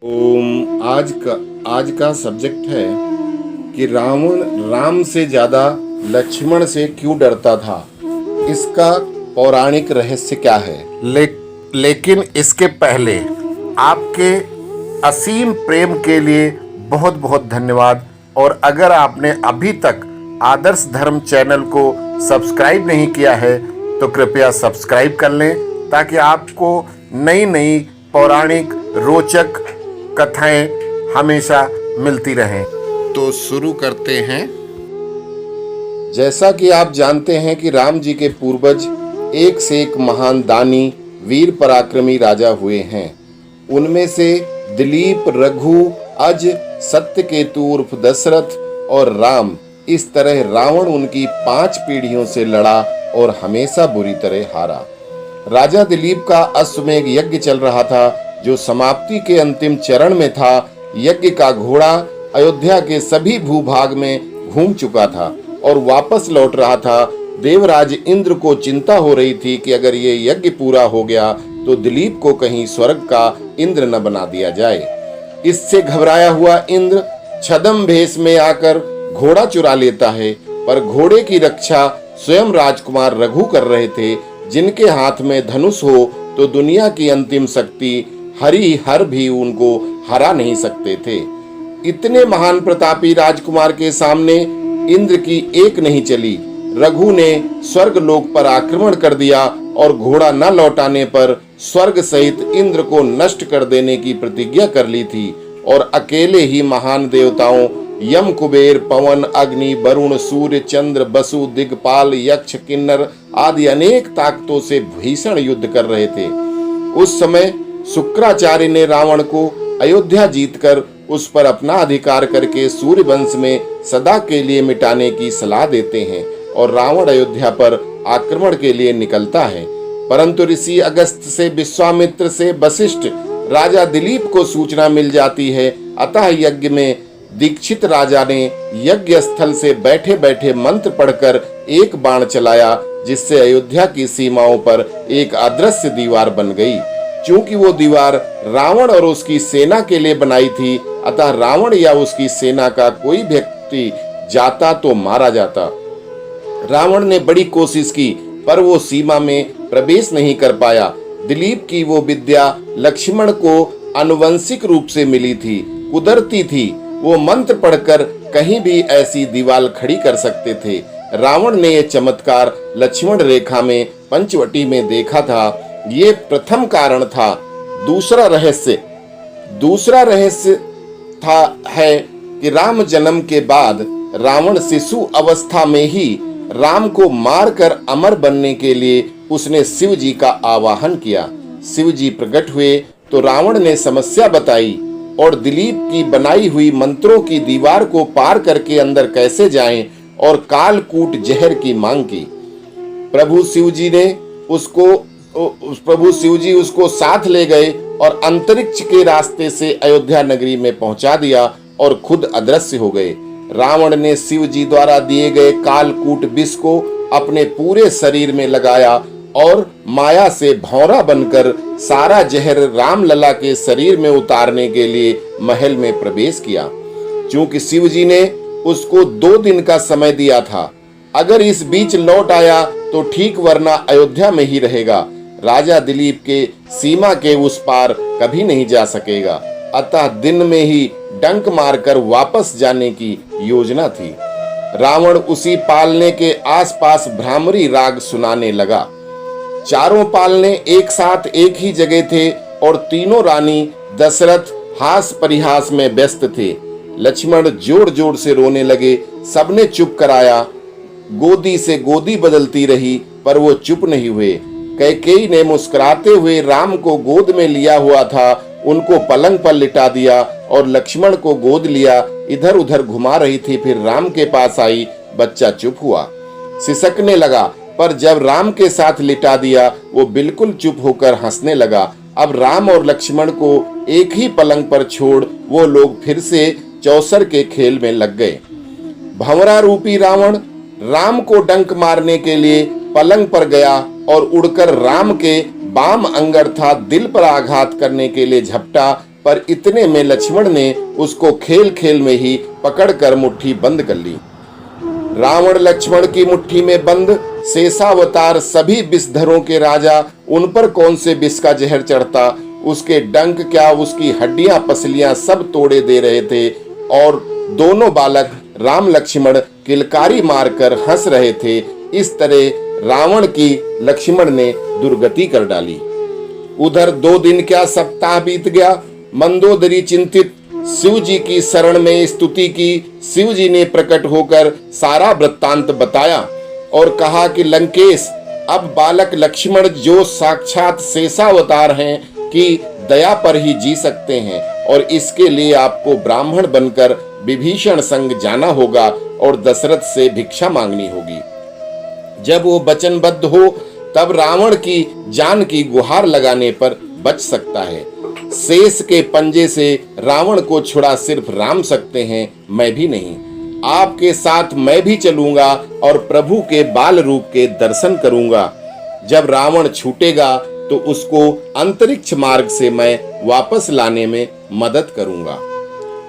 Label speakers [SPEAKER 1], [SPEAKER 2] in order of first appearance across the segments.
[SPEAKER 1] आज का सब्जेक्ट है कि रावण राम से ज्यादा लक्ष्मण से क्यों डरता था। इसका पौराणिक रहस्य क्या है। लेकिन इसके पहले आपके असीम प्रेम के लिए बहुत बहुत धन्यवाद। और अगर आपने अभी तक आदर्श धर्म चैनल को सब्सक्राइब नहीं किया है तो कृपया सब्सक्राइब कर लें, ताकि आपको नई नई पौराणिक रोचक कथाएं हमेशा मिलती रहें। तो शुरू करते हैं। जैसा कि आप जानते हैं कि राम जी के पूर्वज एक से एक महान दानी, वीर पराक्रमी राजा हुए हैं। उनमें से दिलीप, रघु, अज, सत्यकेतु उर्फ दशरथ और राम, इस तरह रावण उनकी 5 पीढ़ियों से लड़ा और हमेशा बुरी तरह हारा। राजा दिलीप का अश्वमेध यज्ञ चल रहा था, जो समाप्ति के अंतिम चरण में था। यज्ञ का घोड़ा अयोध्या के सभी भूभाग में घूम चुका था और वापस लौट रहा था। देवराज इंद्र को चिंता हो रही थी कि अगर ये यज्ञ पूरा हो गया तो दिलीप को कहीं स्वर्ग का इंद्र न बना दिया जाए। इससे घबराया हुआ इंद्र छद्म भेष में आकर घोड़ा चुरा लेता है, पर घोड़े की रक्षा स्वयं राजकुमार रघु कर रहे थे, जिनके हाथ में धनुष हो तो दुनिया की अंतिम शक्ति हर भी उनको हरा नहीं सकते थे। इतने महान प्रतापी राजकुमार के सामने इंद्र की एक नहीं चली। रघु ने स्वर्ग लोक पर आक्रमण कर दिया और घोड़ा न लौटाने पर स्वर्ग सहित इंद्र को नष्ट कर देने की प्रतिज्ञा कर ली थी और अकेले ही महान देवताओं यम, कुबेर, पवन, अग्नि, वरुण, सूर्य, चंद्र, वसु, दिग्पाल, यक्ष, किन्नर आदि अनेक ताकतों से भीषण युद्ध कर रहे थे। उस समय शुक्राचार्य ने रावण को अयोध्या जीतकर उस पर अपना अधिकार करके सूर्य वंश में सदा के लिए मिटाने की सलाह देते हैं और रावण अयोध्या पर आक्रमण के लिए निकलता है। परंतु ऋषि अगस्त से, विश्वामित्र से, वशिष्ठ, राजा दिलीप को सूचना मिल जाती है। अतः यज्ञ में दीक्षित राजा ने यज्ञ स्थल से बैठे बैठे मंत्र पढ़कर एक बाण चलाया, जिससे अयोध्या की सीमाओं पर एक अदृश्य दीवार बन गई। चूंकि वो दीवार रावण और उसकी सेना के लिए बनाई थी, अतः रावण या उसकी सेना का कोई व्यक्ति जाता तो मारा जाता। रावण ने बड़ी कोशिश की, पर वो सीमा में प्रवेश नहीं कर पाया। दिलीप की वो विद्या लक्ष्मण को आनुवंशिक रूप से मिली थी, कुदरती थी। वो मंत्र पढ़कर कहीं भी ऐसी दीवार खड़ी कर सकते थे। रावण ने ये चमत्कार लक्ष्मण रेखा में पंचवटी में देखा था। ये प्रथम कारण था। दूसरा रहस्य है कि राम जन्म के बाद रावण शिशु अवस्था में ही राम को मारकर अमर बनने के लिए उसने शिव जी का आवाहन किया। शिव जी प्रकट हुए तो रावण ने समस्या बताई और दिलीप की बनाई हुई मंत्रों की दीवार को पार करके अंदर कैसे जाएं और कालकूट जहर की मांग की। प्रभु शिव जी उसको साथ ले गए और अंतरिक्ष के रास्ते से अयोध्या नगरी में पहुंचा दिया और खुद अदृश्य हो गए। रावण ने शिव जी द्वारा दिए गए कालकूट विष को अपने पूरे शरीर में लगाया और माया से भौरा बनकर सारा जहर रामलला के शरीर में उतारने के लिए महल में प्रवेश किया। चूंकि शिव जी ने उसको 2 दिन का समय दिया था, अगर इस बीच लौट आया तो ठीक, वरना अयोध्या में ही रहेगा। राजा दिलीप के सीमा के उस पार कभी नहीं जा सकेगा। अतः दिन में ही डंक मारकर वापस जाने की योजना थी। रावण उसी पालने के आसपास भ्रामरी राग सुनाने लगा। चारों पालने एक साथ एक ही जगह थे और तीनों रानी दशरथ हास परिहास में व्यस्त थे। लक्ष्मण जोर जोर से रोने लगे। सबने चुप कराया। गोदी से गोदी बदलती रही, पर वो चुप नहीं हुए। कैकेयी ने मुस्कुराते हुए राम को गोद में लिया हुआ था, उनको पलंग पर लिटा दिया और लक्ष्मण को गोद लिया इधर उधर घुमा रही थी। फिर राम के पास आई। बच्चा चुप हुआ, सिसकने लगा, पर जब राम के साथ लिटा दिया वो बिल्कुल चुप होकर हंसने लगा। अब राम और लक्ष्मण को एक ही पलंग पर छोड़ वो लोग फिर से चौसर के खेल में लग गए। भंवरा रूपी रावण राम को डंक मारने के लिए पलंग पर गया और उड़कर राम के बाम अंगरथा दिल पर आघात करने के लिए झपटा, पर इतने में लक्ष्मण ने उसको खेल खेल में ही पकड़कर मुट्ठी बंद कर ली। रावण लक्ष्मण की मुट्ठी में बंद शेषावतार सभी विषधरों के राजा, उन पर कौन से विष का जहर चढ़ता, उसके डंक क्या उसकी हड्डियां पसलियां सब तोड़े दे रहे थे। और दोनों बालक राम लक्ष्मण किलकारी मारकर हंस रहे थे। इस तरह रावण की लक्ष्मण ने दुर्गति कर डाली। उधर 2 दिन क्या सप्ताह बीत गया। मंदोदरी चिंतित शिव जी की शरण में स्तुति की। शिव जी ने प्रकट होकर सारा वृत्तांत बताया और कहा कि लंकेश, अब बालक लक्ष्मण जो साक्षात शेषावतार हैं कि दया पर ही जी सकते हैं, और इसके लिए आपको ब्राह्मण बनकर विभीषण संग जाना होगा और दशरथ से भिक्षा मांगनी होगी। जब वो वचनबद्ध हो तब रावण की जान की गुहार लगाने पर बच सकता है। शेष के पंजे से रावण को छुड़ा सिर्फ राम सकते हैं, मैं भी नहीं। आपके साथ मैं भी चलूंगा और प्रभु के बाल रूप के दर्शन करूंगा। जब रावण छूटेगा तो उसको अंतरिक्ष मार्ग से मैं वापस लाने में मदद करूंगा।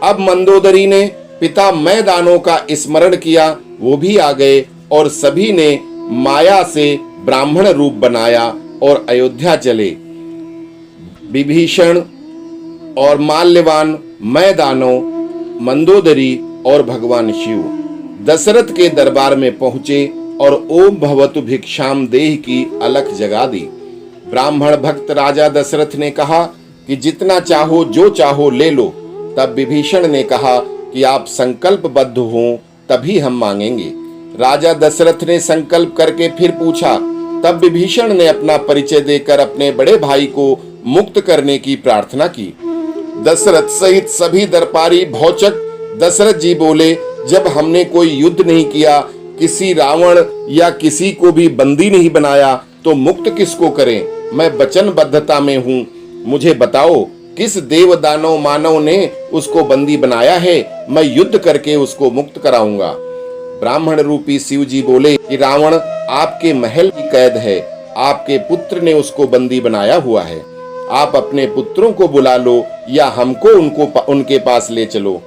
[SPEAKER 1] अब मंदोदरी ने पिता मैदानों का स्मरण किया। वो भी आ गए और सभी ने माया से ब्राह्मण रूप बनाया और अयोध्या चले। विभीषण और माल्यवान, मैदानों, मंदोदरी और भगवान शिव दशरथ के दरबार में पहुंचे और ओम भवतु भिक्षाम देहि की अलख जगा दी। ब्राह्मण भक्त राजा दशरथ ने कहा कि जितना चाहो जो चाहो ले लो। तब विभीषण ने कहा कि आप संकल्पबद्ध हो तभी हम मांगेंगे। राजा दशरथ ने संकल्प करके फिर पूछा। तब विभीषण ने अपना परिचय देकर अपने बड़े भाई को मुक्त करने की प्रार्थना की। दशरथ सहित सभी दरबारी भौचक। दशरथ जी बोले, जब हमने कोई युद्ध नहीं किया, किसी रावण या किसी को भी बंदी नहीं बनाया, तो मुक्त किसको करें? मैं वचनबद्धता में हूँ। मुझे बताओ, किस देव दानव मानव ने उसको बंदी बनाया है? मैं युद्ध करके उसको मुक्त कराऊंगा। ब्राह्मण रूपी शिव जी बोले कि रावण आपके महल की कैद है, आपके पुत्र ने उसको बंदी बनाया हुआ है। आप अपने पुत्रों को बुला लो या हमको उनके पास ले चलो।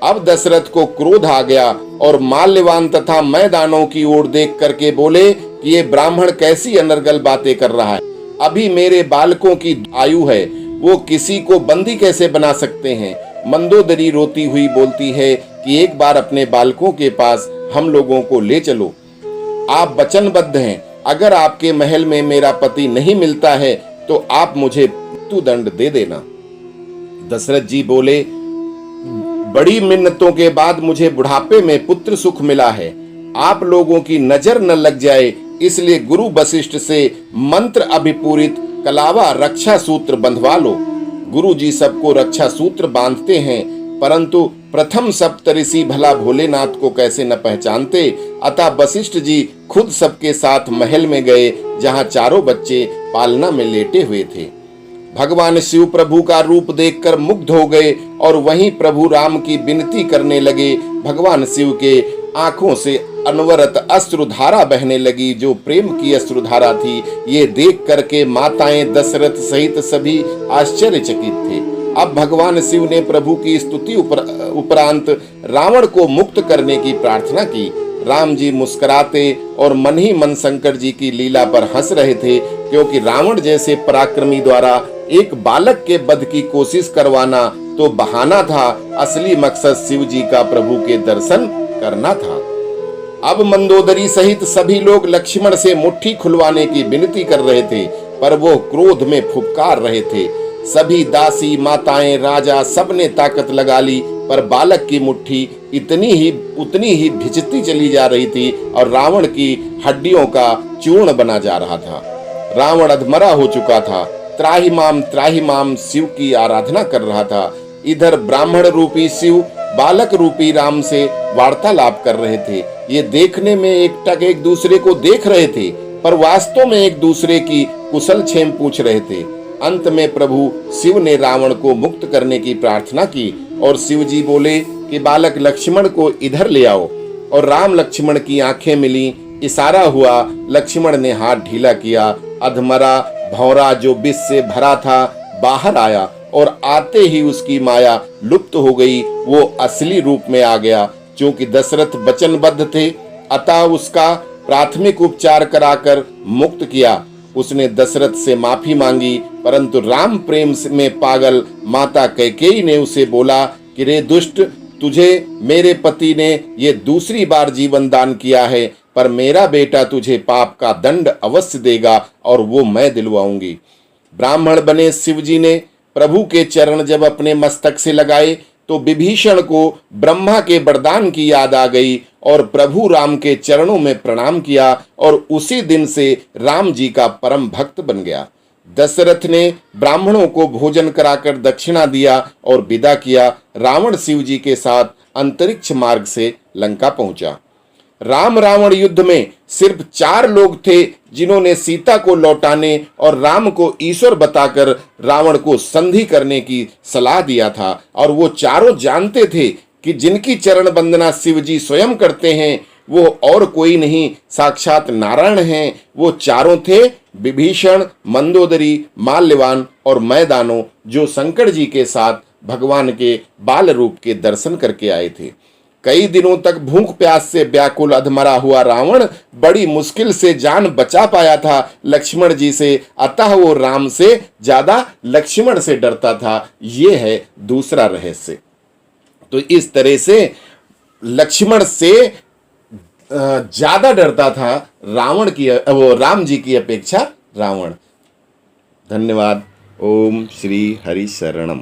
[SPEAKER 1] अब दशरथ को क्रोध आ गया और माल्यवान तथा मैदानों की ओर देख करके बोले कि ये ब्राह्मण कैसी अनर्गल बातें कर रहा है। अभी मेरे बालकों की आयु है, वो किसी को बंदी कैसे बना सकते हैं? मंदोदरी रोती हुई बोलती है कि एक बार अपने बालकों के पास हम लोगों को ले चलो। आप वचनबद्ध हैं, अगर आपके महल में मेरा पति नहीं मिलता है तो आप मुझे मृत्युदंड दे देना। दशरथ जी बोले, बड़ी मिन्नतों के बाद मुझे बुढ़ापे में पुत्र सुख मिला है। आप लोगों की नजर न लग जाए, इसलिए गुरु वशिष्ठ से मंत्र अभिपूरित कलावा रक्षा सूत्र बंधवा लो। गुरु जी सबको रक्षा सूत्र बांधते हैं, परंतु प्रथम सप्तऋषि भला भोलेनाथ को कैसे न पहचानते। अतः वशिष्ठ जी खुद सबके साथ महल में गए, जहां चारों बच्चे पालना में लेटे हुए थे। भगवान शिव प्रभु का रूप देखकर मुग्ध हो गए और वहीं प्रभु राम की विनती करने लगे। भगवान शिव के आंखों से अनवरत अश्रुधारा बहने लगी, जो प्रेम की अश्रुधारा थी। ये देख करके माताएं दशरथ सहित सभी आश्चर्यचकित थे। अब भगवान शिव ने प्रभु की स्तुति उपरांत रावण को मुक्त करने की प्रार्थना की। राम जी मुस्कुराते और मन ही मन शंकर जी की लीला पर हंस रहे थे, क्योंकि रावण जैसे पराक्रमी द्वारा एक बालक के वध की कोशिश करवाना तो बहाना था, असली मकसद शिव जी का प्रभु के दर्शन करना था। अब मंदोदरी सहित सभी लोग लक्ष्मण से मुट्ठी खुलवाने की विनती कर रहे थे, पर वो क्रोध में फुफकार रहे थे। सभी दासी, माताएं, राजा सबने ताकत लगा ली, पर बालक की मुट्ठी उतनी ही भिजती चली जा रही थी और रावण की हड्डियों का चूर्ण बना जा रहा था। रावण अधमरा हो चुका था, त्राहि माम शिव की आराधना कर रहा था। इधर ब्राह्मण रूपी शिव बालक रूपी राम से वार्तालाप कर रहे थे। ये देखने में एकटक एक दूसरे को देख रहे थे, पर वास्तव में एक दूसरे की कुशल क्षेम पूछ रहे थे। अंत में प्रभु शिव ने रावण को मुक्त करने की प्रार्थना की और शिव जी बोले कि बालक लक्ष्मण को इधर ले आओ। और राम लक्ष्मण की आंखें मिली, इशारा हुआ, लक्ष्मण ने हाथ ढीला किया। अधमरा भौरा जो विष से भरा था बाहर आया और आते ही उसकी माया लुप्त हो गई, वो असली रूप में आ गया। क्योंकि दशरथ वचनबद्ध थे, अतः उसका प्राथमिक उपचार कराकर मुक्त किया। उसने दशरथ से माफी मांगी, परंतु राम प्रेम में पागल माता कैकेयी ने उसे बोला कि रे दुष्ट, तुझे मेरे पति ने ये दूसरी बार जीवन दान किया है, पर मेरा बेटा तुझे पाप का दंड अवश्य देगा और वो मैं दिलवाऊंगी। ब्राह्मण बने शिवजी ने प्रभु के चरण जब अपने मस्तक से लगाए तो विभीषण को ब्रह्मा के वरदान की याद आ गई और प्रभु राम के चरणों में प्रणाम किया और उसी दिन से राम जी का परम भक्त बन गया। दशरथ ने ब्राह्मणों को भोजन कराकर दक्षिणा दिया और विदा किया। रावण शिव जी के साथ अंतरिक्ष मार्ग से लंका पहुंचा। राम रावण युद्ध में सिर्फ 4 लोग थे जिन्होंने सीता को लौटाने और राम को ईश्वर बताकर रावण को संधि करने की सलाह दिया था। और वो चारों जानते थे कि जिनकी चरण वंदना शिव जी स्वयं करते हैं वो और कोई नहीं, साक्षात नारायण हैं। वो चारों थे विभीषण, मंदोदरी, माल्यवान और मैदानो, जो शंकर जी के साथ भगवान के बाल रूप के दर्शन करके आए थे। कई दिनों तक भूख प्यास से व्याकुल अधमरा हुआ रावण बड़ी मुश्किल से जान बचा पाया था लक्ष्मण जी से, अतः वो राम से ज्यादा लक्ष्मण से डरता था। ये है दूसरा रहस्य। तो इस तरह से लक्ष्मण से ज्यादा डरता था राम जी की अपेक्षा रावण। धन्यवाद। ओम श्री हरि शरणम।